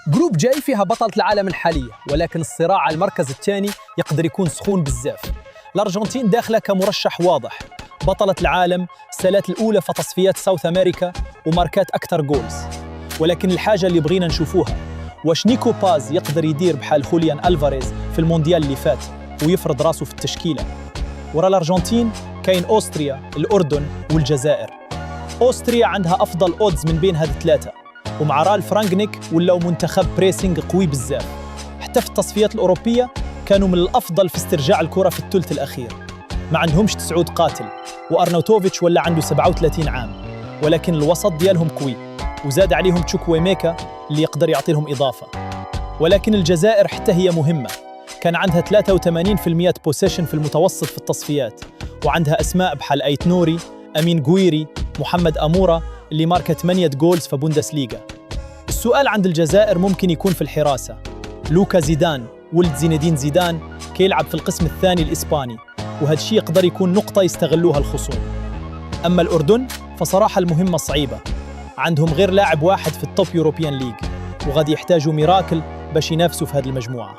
جروب جاي فيها بطلة العالم الحالية، ولكن الصراع على المركز الثاني يقدر يكون سخون بزاف. الأرجنتين داخلة كمرشح واضح، بطلة العالم، السالات الأولى في تصفيات ساوث أمريكا وماركات أكثر جولز. ولكن الحاجة اللي بغينا نشوفوها، واش نيكو باز يقدر يدير بحال خوليان ألفاريز في المونديال اللي فات ويفرض راسه في التشكيلة؟ ورا الأرجنتين كاين أوستريا، الأردن والجزائر. أوستريا عندها أفضل أودز من بين هاد الثلاثة، ومع رالف رانغنيك ولاو منتخب بريسينغ قوي بزاف. حتى في التصفيات الأوروبية كانوا من الأفضل في استرجاع الكرة في الثلث الأخير. ما عندهمش تسعود قاتل، وأرناوتوفيتش ولا عنده 37 عام، ولكن الوسط ديالهم قوي، وزاد عليهم تشوكويميكا اللي يقدر يعطي لهم إضافة. ولكن الجزائر حتى هي مهمة، كان عندها 83% بوسيشن في المتوسط في التصفيات، وعندها أسماء بحال أيت نوري، أمين جويري، محمد أمورة اللي ماركة 8 جولز في بوندسليغا. السؤال عند الجزائر ممكن يكون في الحراسة. لوكا زيدان ولد زينيدين زيدان كيلعب في القسم الثاني الإسباني، وهذا الشيء يقدر يكون نقطة يستغلوها الخصوم. أما الأردن فصراحة المهمة صعيبة، عندهم غير لاعب واحد في التوب يوروبيان ليج، وغادي يحتاجوا ميراكل باش ينافسوا في هذه المجموعة.